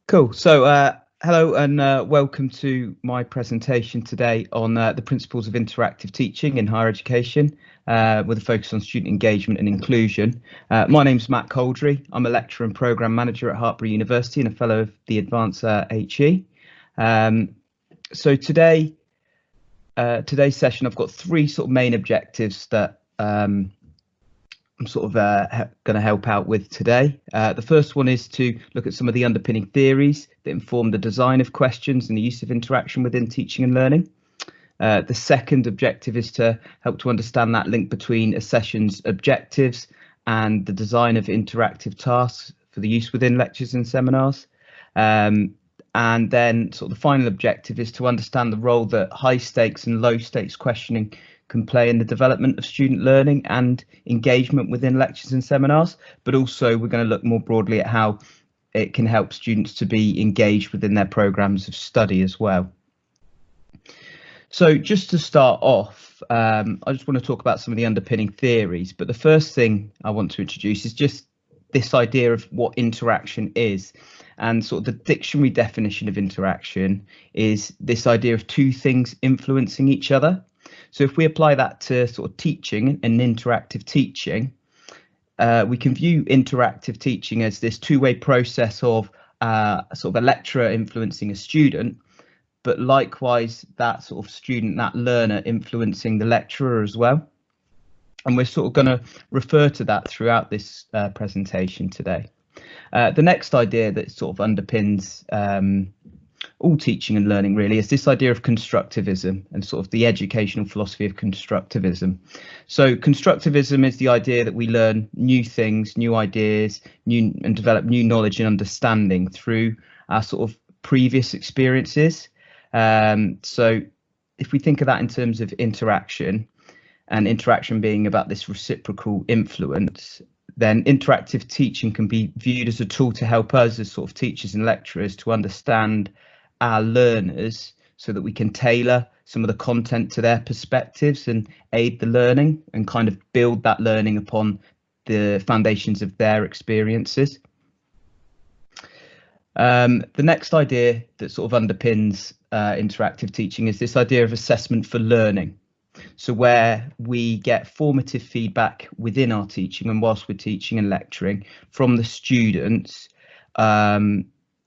Cool. So hello and welcome to my presentation today on the principles of interactive teaching in higher education with a focus on student engagement and inclusion. My name's Matt Coldrey. I'm a lecturer and programme manager at Hartpury University and a fellow of the Advanced HE. So today's session, I've got three sort of main objectives that I'm sort of going to help out with today. The first one is to look at some of the underpinning theories that inform the design of questions and the use of interaction within teaching and learning. The second objective is to help to understand that link between a session's objectives and the design of interactive tasks for the use within lectures and seminars. And then sort of the final objective is to understand the role that high stakes and low stakes questioning can play in the development of student learning and engagement within lectures and seminars, but also we're going to look more broadly at how it can help students to be engaged within their programs of study as well. So just to start off, I just want to talk about some of the underpinning theories, but the first thing I want to introduce is just this idea of what interaction is. And sort of the dictionary definition of interaction is this idea of two things influencing each other. So if we apply that to sort of teaching and interactive teaching, we can view interactive teaching as this two-way process of sort of a lecturer influencing a student, but likewise that sort of student, that learner influencing the lecturer as well. And we're sort of going to refer to that throughout this presentation today. The next idea that sort of underpins all teaching and learning really is this idea of constructivism and sort of the educational philosophy of constructivism. So constructivism is the idea that we learn new things, new ideas, and develop new knowledge and understanding through our sort of previous experiences. So if we think of that in terms of interaction, and interaction being about this reciprocal influence, then interactive teaching can be viewed as a tool to help us as sort of teachers and lecturers to understand our learners so that we can tailor some of the content to their perspectives and aid the learning and kind of build that learning upon the foundations of their experiences. The next idea that sort of underpins interactive teaching is this idea of assessment for learning. So where we get formative feedback within our teaching and whilst we're teaching and lecturing from the students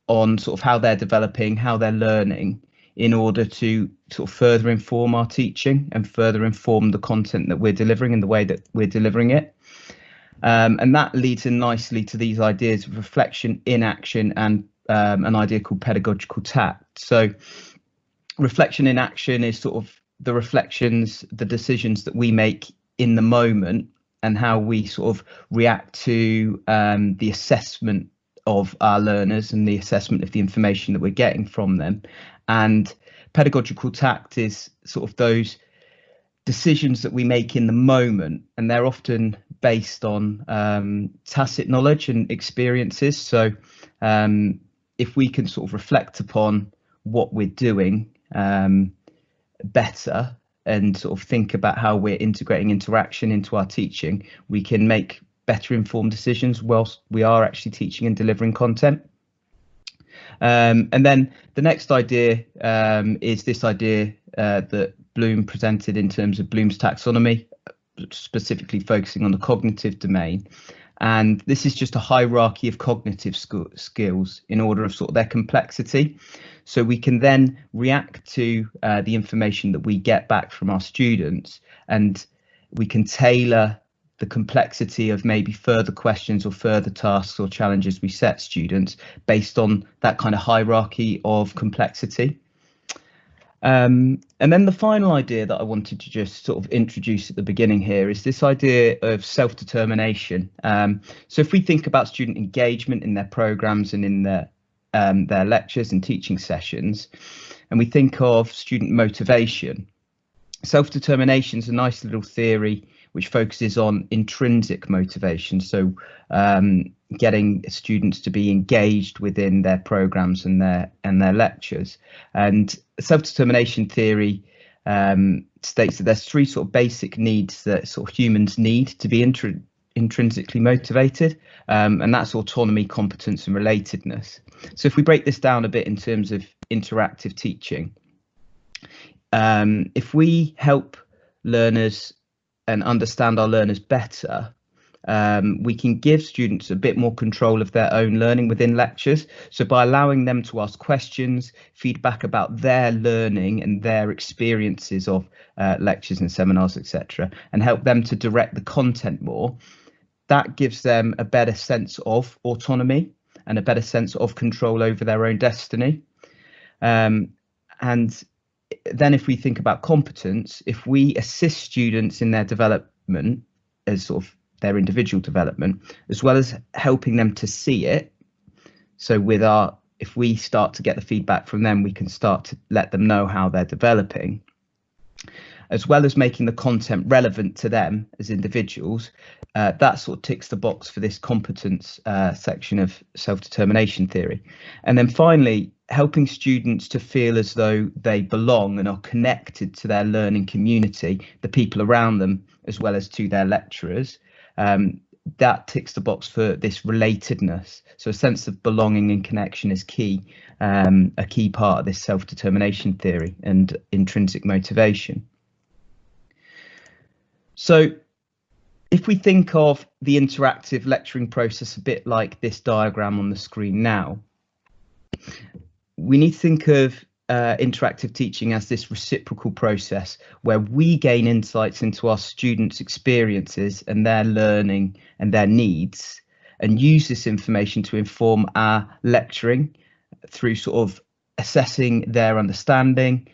on sort of how they're developing, how they're learning in order to sort of further inform our teaching and further inform the content that we're delivering and the way that we're delivering it. And that leads in nicely to these ideas of reflection in action and an idea called pedagogical tact. So reflection in action is sort of the reflections, the decisions that we make in the moment and how we sort of react to the assessment of our learners and the assessment of the information that we're getting from them. And pedagogical tact is sort of those decisions that we make in the moment, and they're often based on tacit knowledge and experiences. So if we can sort of reflect upon what we're doing better and sort of think about how we're integrating interaction into our teaching, we can make better informed decisions whilst we are actually teaching and delivering content. And then the next idea is this idea that Bloom presented in terms of Bloom's taxonomy, specifically focusing on the cognitive domain. And this is just a hierarchy of cognitive skills in order of sort of their complexity. So we can then react to the information that we get back from our students, and we can tailor the complexity of maybe further questions or further tasks or challenges we set students based on that kind of hierarchy of complexity. And then the final idea that I wanted to just sort of introduce at the beginning here is this idea of self-determination. So if we think about student engagement in their programs and in their lectures and teaching sessions, and we think of student motivation, self-determination is a nice little theory which focuses on intrinsic motivation. So getting students to be engaged within their programs and their lectures. And self-determination theory states that there's three sort of basic needs that sort of humans need to be intrinsically motivated, and that's autonomy, competence and relatedness. So if we break this down a bit in terms of interactive teaching, if we help learners and understand our learners better, we can give students a bit more control of their own learning within lectures. So by allowing them to ask questions, feedback about their learning and their experiences of lectures and seminars, etc., and help them to direct the content more, that gives them a better sense of autonomy and a better sense of control over their own destiny. And then if we think about competence, if we assist students in their development as sort of their individual development, as well as helping them to see it. So if we start to get the feedback from them, we can start to let them know how they're developing, as well as making the content relevant to them as individuals. That sort of ticks the box for this competence section of self-determination theory. And then finally, helping students to feel as though they belong and are connected to their learning community, the people around them, as well as to their lecturers. That ticks the box for this relatedness. So a sense of belonging and connection is key, a key part of this self-determination theory and intrinsic motivation. So if we think of the interactive lecturing process a bit like this diagram on the screen now, we need to think of interactive teaching as this reciprocal process where we gain insights into our students' experiences and their learning and their needs, and use this information to inform our lecturing through sort of assessing their understanding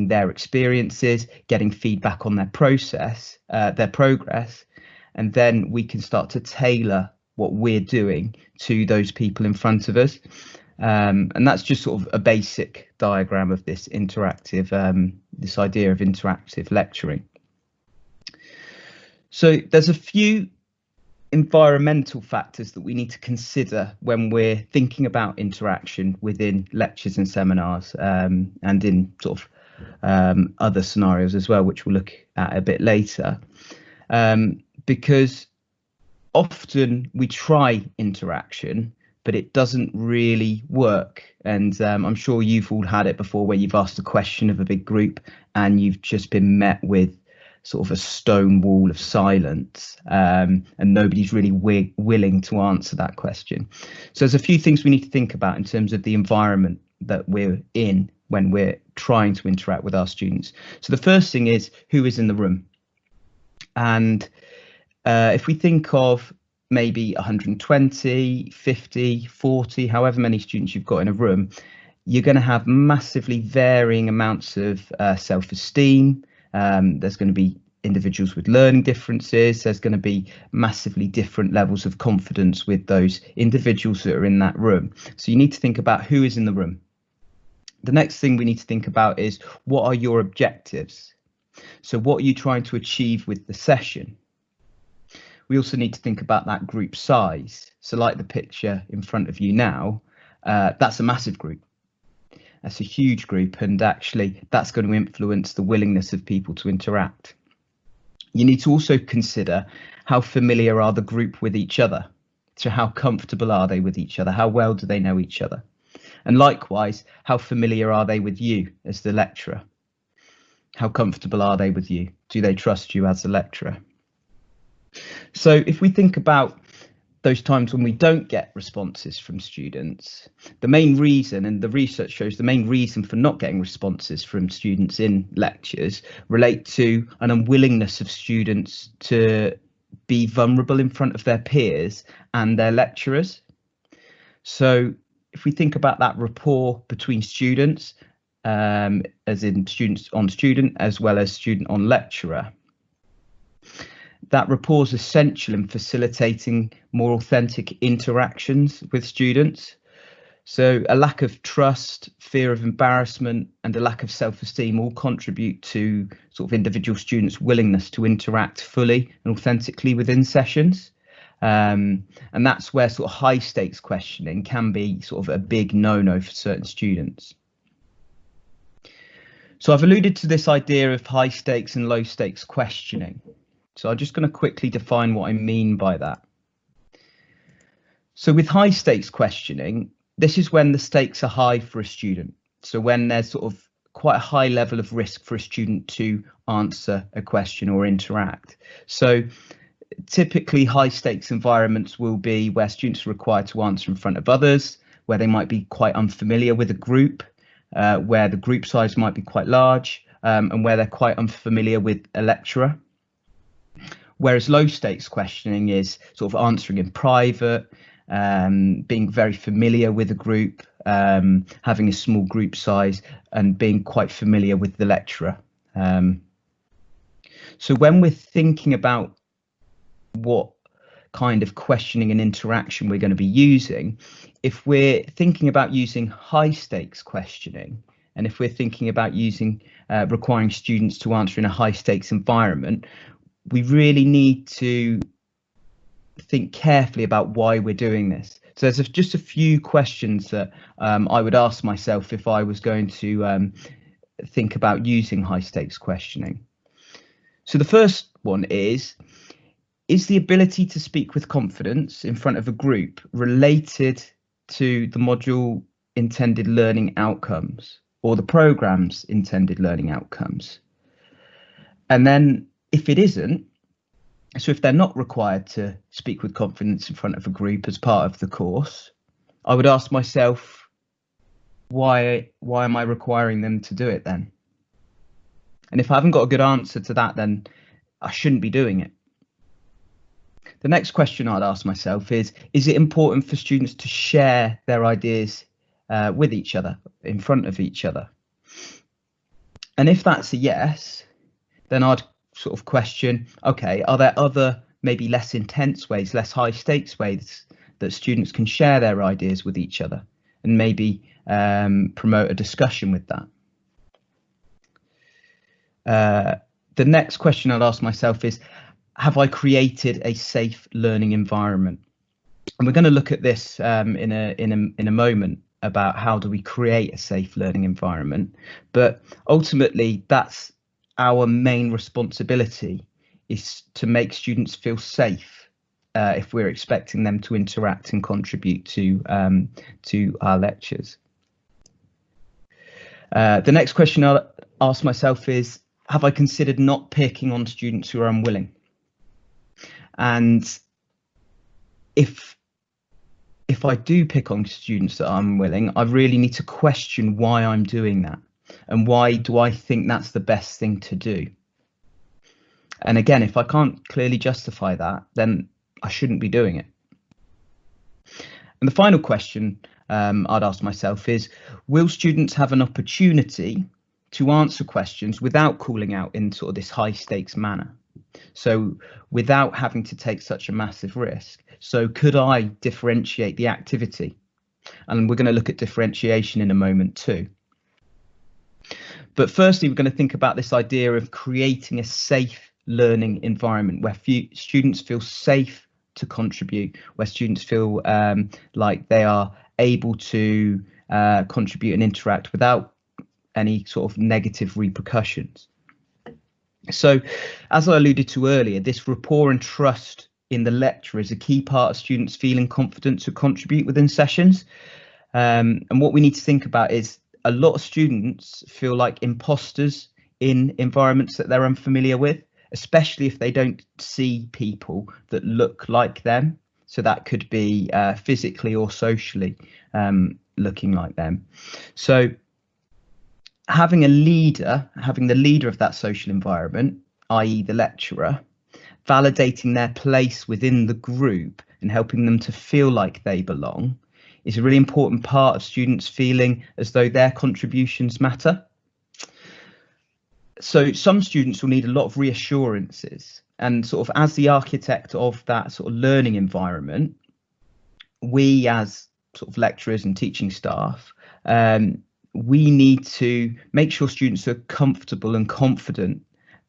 their experiences, getting feedback on their process, their progress, and then we can start to tailor what we're doing to those people in front of us. And that's just sort of a basic diagram of this interactive, this idea of interactive lecturing. So there's a few environmental factors that we need to consider when we're thinking about interaction within lectures and seminars, and in sort of other scenarios as well, which we'll look at a bit later, because often we try interaction, but it doesn't really work. And I'm sure you've all had it before, where you've asked a question of a big group and you've just been met with sort of a stone wall of silence, and nobody's really willing to answer that question. So there's a few things we need to think about in terms of the environment that we're in when we're trying to interact with our students. So the first thing is, who is in the room? And if we think of maybe 120, 50, 40, however many students you've got in a room, you're going to have massively varying amounts of self-esteem. There's going to be individuals with learning differences. There's going to be massively different levels of confidence with those individuals that are in that room. So you need to think about who is in the room. The next thing we need to think about is, what are your objectives? So what are you trying to achieve with the session? We also need to think about that group size. So like the picture in front of you now, that's a massive group. That's a huge group, and actually that's going to influence the willingness of people to interact. You need to also consider, how familiar are the group with each other? So how comfortable are they with each other? How well do they know each other? And likewise, how familiar are they with you as the lecturer? How comfortable are they with you? Do they trust you as a lecturer? So if we think about those times when we don't get responses from students, the main reason, and the research shows the main reason for not getting responses from students in lectures, relate to an unwillingness of students to be vulnerable in front of their peers and their lecturers. So if we think about that rapport between students, as in students on student as well as student on lecturer, that rapport is essential in facilitating more authentic interactions with students. So a lack of trust, fear of embarrassment, and a lack of self-esteem all contribute to sort of individual students' willingness to interact fully and authentically within sessions. And that's where sort of high stakes questioning can be sort of a big no-no for certain students. So I've alluded to this idea of high stakes and low stakes questioning. So I'm just going to quickly define what I mean by that. So with high stakes questioning, this is when the stakes are high for a student. So when there's sort of quite a high level of risk for a student to answer a question or interact. So typically high stakes environments will be where students are required to answer in front of others, where they might be quite unfamiliar with a group, where the group size might be quite large, and where they're quite unfamiliar with a lecturer. Whereas low stakes questioning is sort of answering in private, being very familiar with a group, having a small group size, and being quite familiar with the lecturer. So when we're thinking about what kind of questioning and interaction we're going to be using, if we're thinking about using high stakes questioning, and if we're thinking about using requiring students to answer in a high stakes environment, we really need to think carefully about why we're doing this. So there's just a few questions that I would ask myself if I was going to think about using high stakes questioning. So the first one is the ability to speak with confidence in front of a group related to the module intended learning outcomes or the program's intended learning outcomes? And then if it isn't, so if they're not required to speak with confidence in front of a group as part of the course, I would ask myself, why am I requiring them to do it then? And if I haven't got a good answer to that, then I shouldn't be doing it. The next question I'd ask myself is it important for students to share their ideas with each other, in front of each other? And if that's a yes, then I'd sort of question, okay, are there other maybe less intense ways, less high stakes ways that students can share their ideas with each other, and maybe promote a discussion with that? The next question I'd ask myself is, have I created a safe learning environment? And we're going to look at this in a moment about how do we create a safe learning environment. But ultimately, that's our main responsibility, is to make students feel safe if we're expecting them to interact and contribute to our lectures. The next question I'll ask myself is, have I considered not picking on students who are unwilling? And if I do pick on students that are unwilling, I really need to question why I'm doing that, and why do I think that's the best thing to do? And again, if I can't clearly justify that, then I shouldn't be doing it. And the final question I'd ask myself is, will students have an opportunity to answer questions without calling out in sort of this high stakes manner? So without having to take such a massive risk. So could I differentiate the activity? And we're going to look at differentiation in a moment too. But firstly, we're going to think about this idea of creating a safe learning environment where students feel safe to contribute, where students feel like they are able to contribute and interact without any sort of negative repercussions. So, as I alluded to earlier, this rapport and trust in the lecturer is a key part of students feeling confident to contribute within sessions. And what we need to think about is a lot of students feel like imposters in environments that they're unfamiliar with, especially if they don't see people that look like them. So that could be physically or socially looking like them. So having the leader of that social environment, i.e. the lecturer, validating their place within the group and helping them to feel like they belong is a really important part of students feeling as though their contributions matter. So some students will need a lot of reassurances, and sort of as the architect of that sort of learning environment, we as sort of lecturers and teaching staff, we need to make sure students are comfortable and confident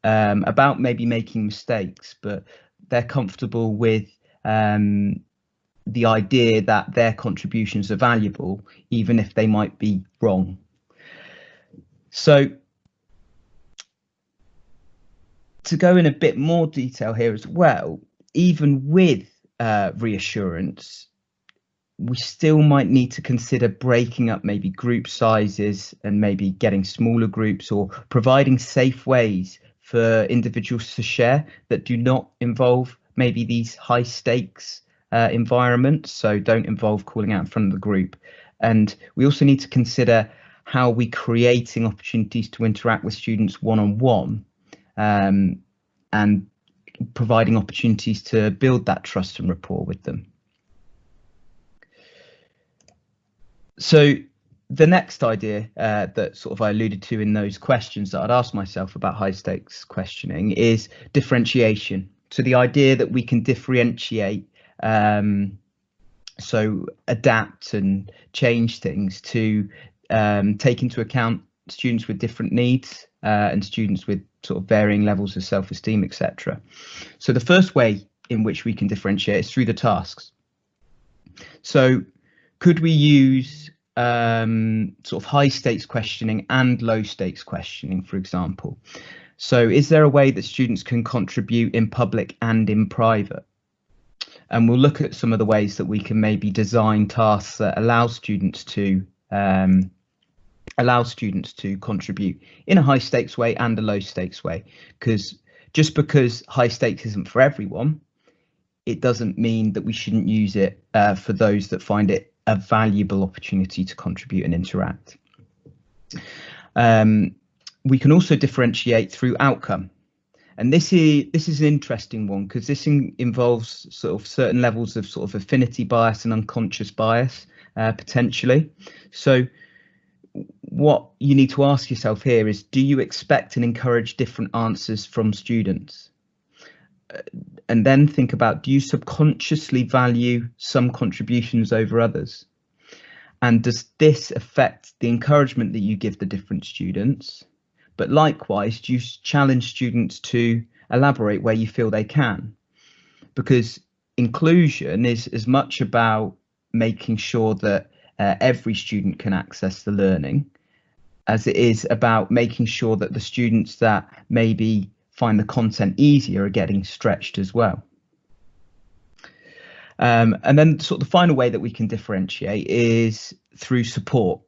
about maybe making mistakes, but they're comfortable with the idea that their contributions are valuable, even if they might be wrong. So To go in a bit more detail here as well, even with reassurance, we still might need to consider breaking up maybe group sizes and maybe getting smaller groups, or providing safe ways for individuals to share that do not involve maybe these high stakes environments, so don't involve calling out in front of the group. And we also need to consider how we're creating opportunities to interact with students one-on-one, and providing opportunities to build that trust and rapport with them. So the next idea that sort of I alluded to in those questions that I'd asked myself about high stakes questioning is differentiation. So the idea that we can differentiate, so adapt and change things to take into account students with different needs and students with sort of varying levels of self-esteem, etc. So the first way in which we can differentiate is through the tasks. So could we use sort of high stakes questioning and low stakes questioning, for example? So is there a way that students can contribute in public and in private? And we'll look at some of the ways that we can maybe design tasks that allow students to contribute in a high stakes way and a low stakes way. Because just because high stakes isn't for everyone, it doesn't mean that we shouldn't use it for those that find it a valuable opportunity to contribute and interact. We can also differentiate through outcome. And this is an interesting one, because this involves sort of certain levels of sort of affinity bias and unconscious bias, potentially. So what you need to ask yourself here is, do you expect and encourage different answers from students? And then think about, do you subconsciously value some contributions over others? And does this affect the encouragement that you give the different students? But likewise, do you challenge students to elaborate where you feel they can? Because inclusion is as much about making sure that every student can access the learning as it is about making sure that the students that maybe find the content easier are getting stretched as well. And then sort of the final way that we can differentiate is through support.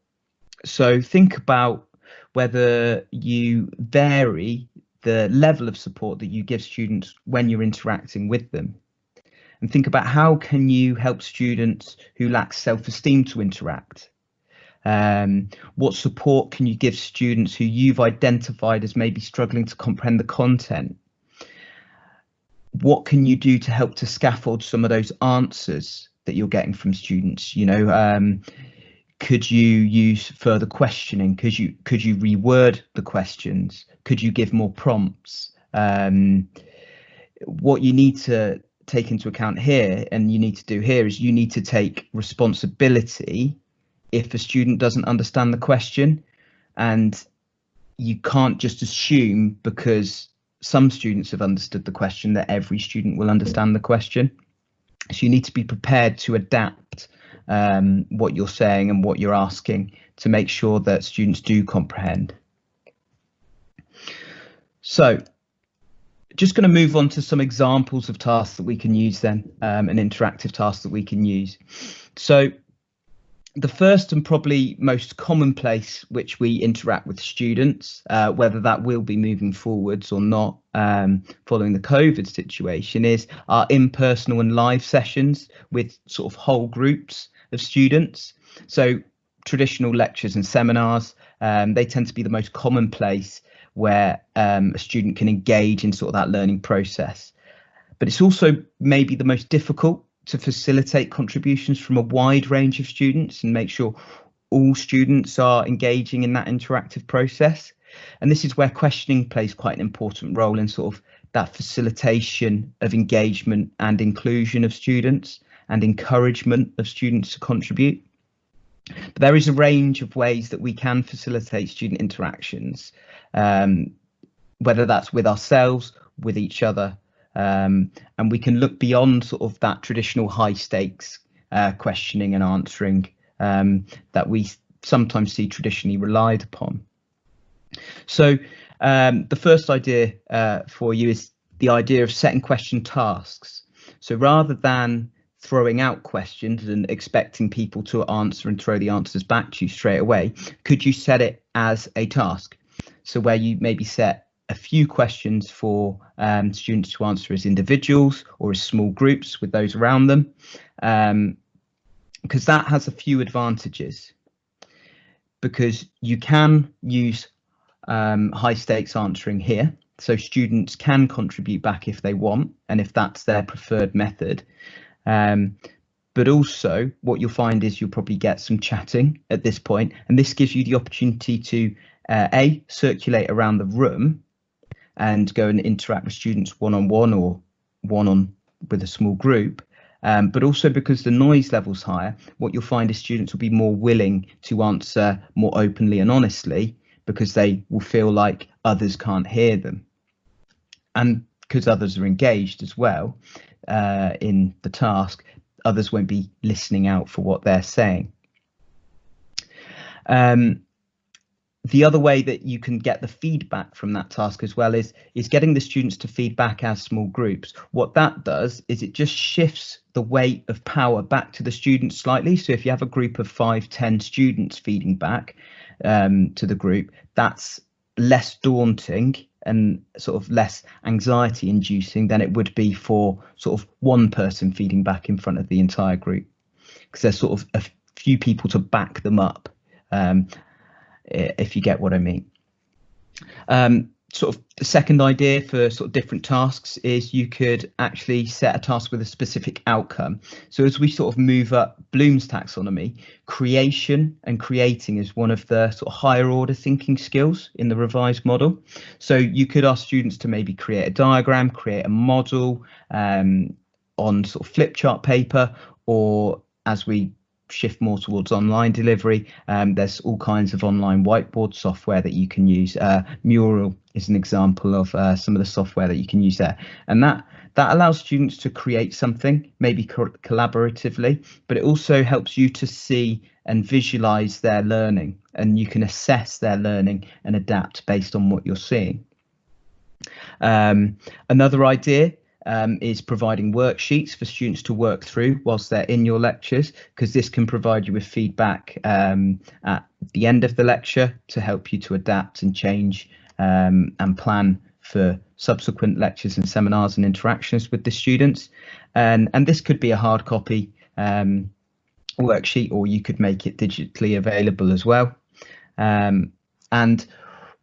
So think about whether you vary the level of support that you give students when you're interacting with them. And think about, how can you help students who lack self-esteem to interact? What support can you give students who you've identified as maybe struggling to comprehend the content? What can you do to help to scaffold some of those answers that you're getting from students? You know, could you use further questioning? Could you reword the questions? Could you give more prompts? What you need to take into account here, and you need to do here, is you need to take responsibility if a student doesn't understand the question, and you can't just assume because some students have understood the question that every student will understand the question. So you need to be prepared to adapt what you're saying and what you're asking to make sure that students do comprehend. So just going to move on to some examples of tasks that we can use then, and interactive tasks that we can use. So the first and probably most common place which we interact with students, whether that will be moving forwards or not following the COVID situation, is our in-person and live sessions with sort of whole groups of students. So traditional lectures and seminars, they tend to be the most common place where a student can engage in sort of that learning process. But it's also maybe the most difficult to facilitate contributions from a wide range of students and make sure all students are engaging in that interactive process. And this is where questioning plays quite an important role in sort of that facilitation of engagement and inclusion of students and encouragement of students to contribute. But there is a range of ways that we can facilitate student interactions, whether that's with ourselves, with each other, and we can look beyond sort of that traditional high stakes questioning and answering that we sometimes see traditionally relied upon. So The first idea for you is the idea of setting question tasks. So rather than throwing out questions and expecting people to answer and throw the answers back to you straight away, could you set it as a task? So where you maybe set a few questions for students to answer as individuals or as small groups with those around them, because that has a few advantages. Because you can use high stakes answering here, so students can contribute back if they want and if that's their preferred method. But also what you'll find is you'll probably get some chatting at this point, and this gives you the opportunity to circulate around the room and go and interact with students one-on-one or one-on with a small group. But also because the noise level's higher, what you'll find is students will be more willing to answer more openly and honestly, because they will feel like others can't hear them. And because others are engaged as well in the task, others won't be listening out for what they're saying. The other way that you can get the feedback from that task as well is getting the students to feedback as small groups. What that does is it just shifts the weight of power back to the students slightly. So if you have a group of 5-10 students feeding back to the group, that's less daunting and sort of less anxiety inducing than it would be for sort of one person feeding back in front of the entire group, because there's sort of a few people to back them up. If you get what I mean. Sort of the second idea for sort of different tasks is you could actually set a task with a specific outcome. So as we sort of move up Bloom's taxonomy, creation and creating is one of the sort of higher order thinking skills in the revised model. So you could ask students to maybe create a diagram, create a model on sort of flip chart paper, or as we shift more towards online delivery, there's all kinds of online whiteboard software that you can use. Mural is an example of some of the software that you can use there, and that allows students to create something, maybe collaboratively, but it also helps you to see and visualize their learning, and you can assess their learning and adapt based on what you're seeing. Another idea is providing worksheets for students to work through whilst they're in your lectures, because this can provide you with feedback at the end of the lecture to help you to adapt and change and plan for subsequent lectures and seminars and interactions with the students. And this could be a hard copy worksheet, or you could make it digitally available as well. And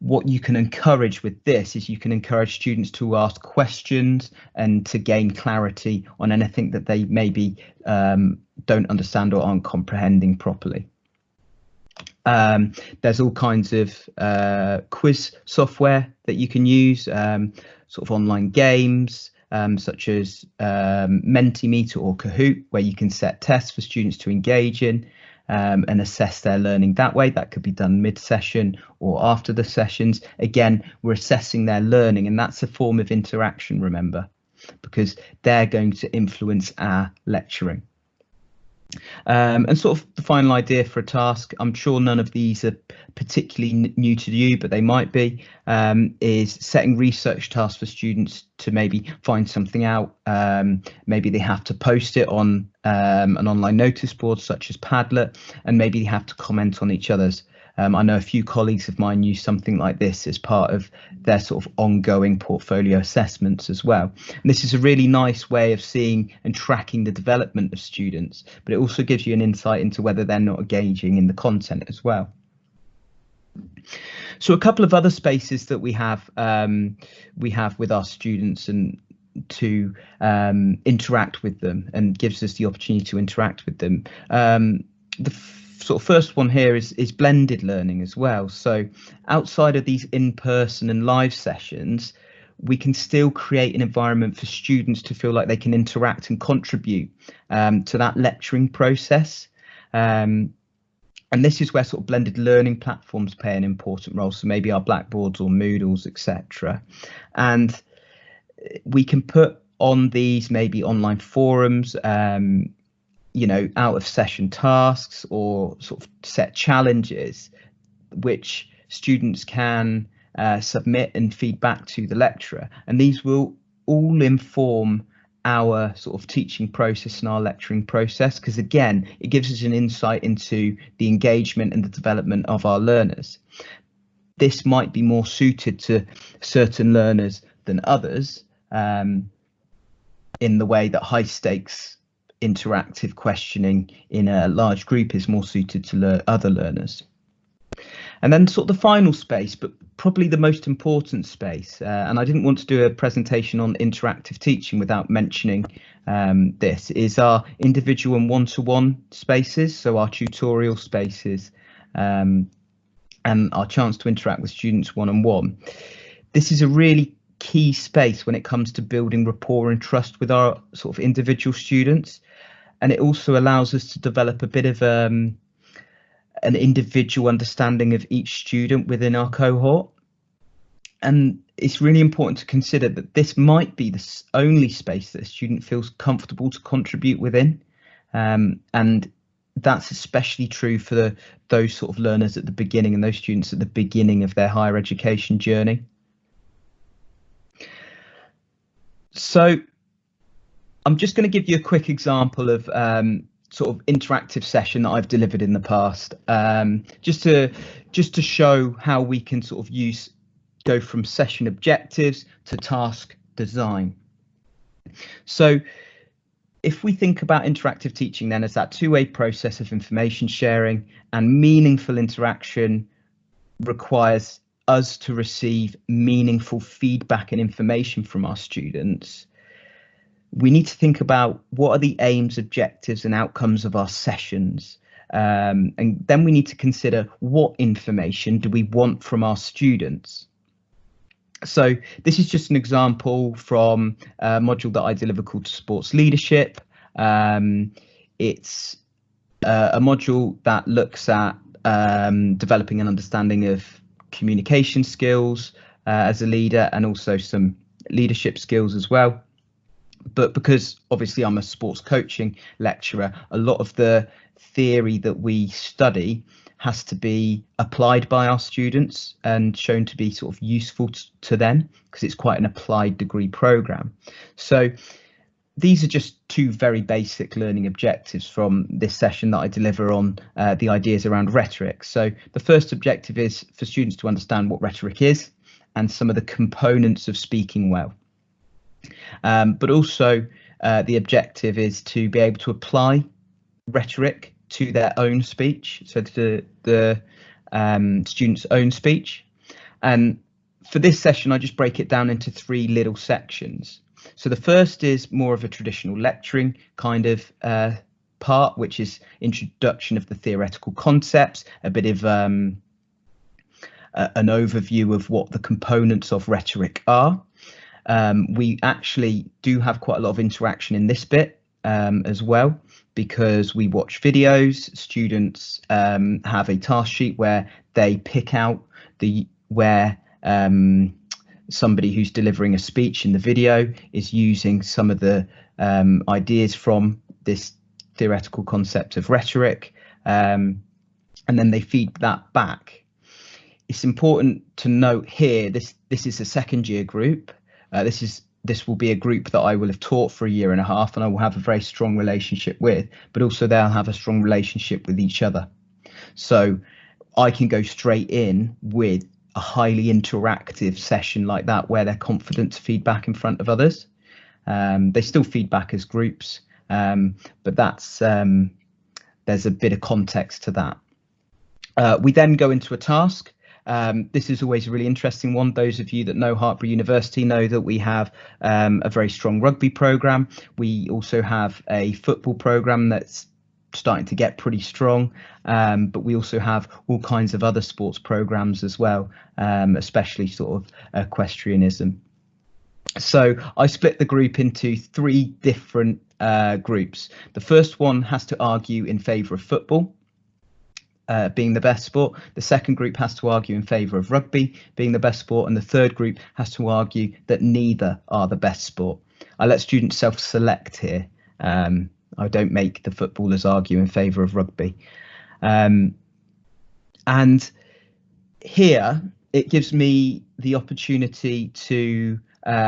what you can encourage with this is you can encourage students to ask questions and to gain clarity on anything that they maybe don't understand or aren't comprehending properly. There's all kinds of quiz software that you can use, sort of online games such as Mentimeter or Kahoot, where you can set tests for students to engage in and assess their learning that way. That could be done mid-session or after the sessions. Again, we're assessing their learning, and that's a form of interaction, remember, because they're going to influence our lecturing. And sort of the final idea for a task, I'm sure none of these are particularly new to you, but they might be, is setting research tasks for students to maybe find something out. Maybe they have to post it on an online notice board such as Padlet, and maybe they have to comment on each other's. I know a few colleagues of mine use something like this as part of their sort of ongoing portfolio assessments as well. And this is a really nice way of seeing and tracking the development of students, but it also gives you an insight into whether they're not engaging in the content as well. So a couple of other spaces that we have with our students and to interact with them, and gives us the opportunity to interact with them. The sort of first one here is blended learning as well. So outside of these in-person and live sessions, we can still create an environment for students to feel like they can interact and contribute to that lecturing process. And this is where sort of blended learning platforms play an important role. So maybe our Blackboards or Moodles, etc. And we can put on these maybe online forums, you know, out of session tasks, or sort of set challenges which students can submit and feed back to the lecturer, and these will all inform our sort of teaching process and our lecturing process, because again, it gives us an insight into the engagement and the development of our learners. This might be more suited to certain learners than others, in the way that high stakes interactive questioning in a large group is more suited to other learners. And then sort of the final space, but probably the most important space, and I didn't want to do a presentation on interactive teaching without mentioning this, is our individual and one-to-one spaces, so our tutorial spaces, and our chance to interact with students one-on-one. This is a really key space when it comes to building rapport and trust with our sort of individual students, and it also allows us to develop a bit of an individual understanding of each student within our cohort. And it's really important to consider that this might be the only space that a student feels comfortable to contribute within, and that's especially true for those sort of learners at the beginning and those students at the beginning of their higher education journey. So I'm just going to give you a quick example of sort of interactive session that I've delivered in the past, just to show how we can sort of go from session objectives to task design. So if we think about interactive teaching then as that two-way process of information sharing, and meaningful interaction requires us to receive meaningful feedback and information from our students, we need to think about what are the aims, objectives and outcomes of our sessions. And then we need to consider what information do we want from our students. So this is just an example from a module that I deliver called Sports Leadership. It's a module that looks at developing an understanding of communication skills as a leader, and also some leadership skills as well. But because obviously I'm a sports coaching lecturer, a lot of the theory that we study has to be applied by our students and shown to be sort of useful to them, because it's quite an applied degree program. So these are just two very basic learning objectives from this session that I deliver on the ideas around rhetoric. So the first objective is for students to understand what rhetoric is and some of the components of speaking well. But also the objective is to be able to apply rhetoric to their own speech, so to the students' own speech. And for this session, I just break it down into three little sections. So the first is more of a traditional lecturing kind of part, which is introduction of the theoretical concepts, a bit of an overview of what the components of rhetoric are. We actually do have quite a lot of interaction in this bit as well, because we watch videos. Students have a task sheet where they pick out where somebody who's delivering a speech in the video is using some of the ideas from this theoretical concept of rhetoric, and then they feed that back. It's important to note here, this is a second year group. This will be a group that I will have taught for a year and a half, and I will have a very strong relationship with, but also they'll have a strong relationship with each other. So I can go straight in with a highly interactive session like that, where they're confident to feed back in front of others. They still feed back as groups, but that's there's a bit of context to that. We then go into a task. This is always a really interesting one. Those of you that know Hartpury University know that we have a very strong rugby programme. We also have a football programme that's starting to get pretty strong, but we also have all kinds of other sports programmes as well, especially sort of equestrianism. So I split the group into three different groups. The first one has to argue in favour of football being the best sport. The second group has to argue in favour of rugby being the best sport, and the third group has to argue that neither are the best sport. I let students self-select here. I don't make the footballers argue in favour of rugby. And here it gives me the opportunity to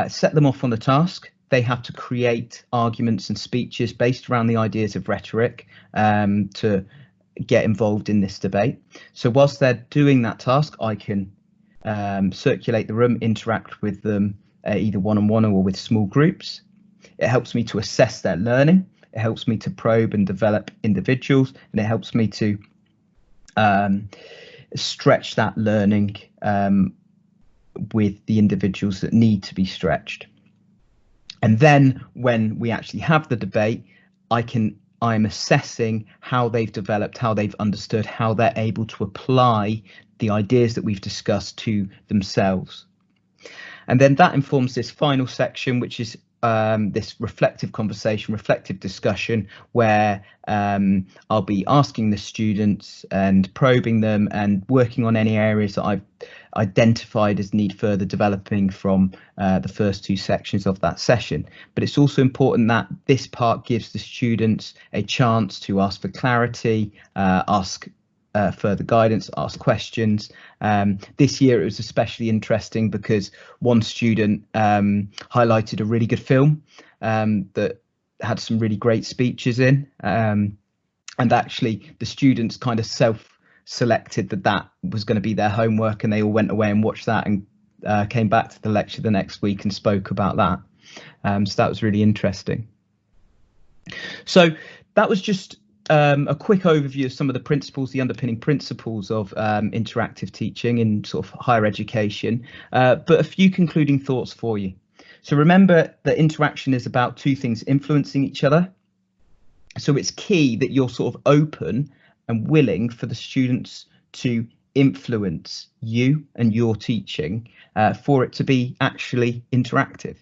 set them off on a task. They have to create arguments and speeches based around the ideas of rhetoric to get involved in this debate. So whilst they're doing that task, I can circulate the room, interact with them either one-on-one or with small groups. It helps me to assess their learning. It helps me to probe and develop individuals, and it helps me to stretch that learning with the individuals that need to be stretched. And then when we actually have the debate, I'm assessing how they've developed, how they've understood, how they're able to apply the ideas that we've discussed to themselves. And then that informs this final section, which is this reflective conversation, reflective discussion, where I'll be asking the students and probing them and working on any areas that I've identified as need further developing from the first two sections of that session. But it's also important that this part gives the students a chance to ask for clarity, ask further guidance, ask questions. This year it was especially interesting because one student highlighted a really good film that had some really great speeches in, and actually the students kind of self-selected that was going to be their homework, and they all went away and watched that and came back to the lecture the next week and spoke about that. So that was really interesting. So that was just a quick overview of some of the principles, the underpinning principles of interactive teaching in sort of higher education, but a few concluding thoughts for you. So remember that interaction is about two things influencing each other. So it's key that you're sort of open and willing for the students to influence you and your teaching for it to be actually interactive.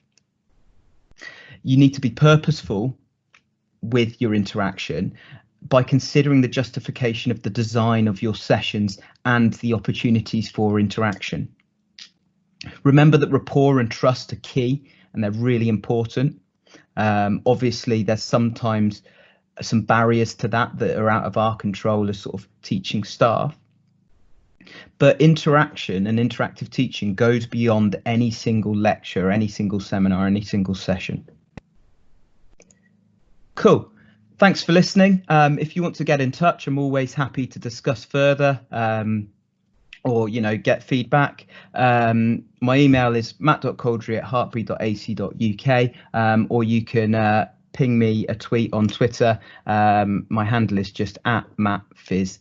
You need to be purposeful with your interaction by considering the justification of the design of your sessions and the opportunities for interaction. Remember that rapport and trust are key, and they're really important. Obviously, there's sometimes some barriers to that are out of our control as sort of teaching staff. But interaction and interactive teaching goes beyond any single lecture, any single seminar, any single session. Cool. Thanks for listening. If you want to get in touch, I'm always happy to discuss further or, get feedback. My email is matt.coldrey@hartbury.ac.uk, or you can ping me a tweet on Twitter. My handle is just @mattphysed.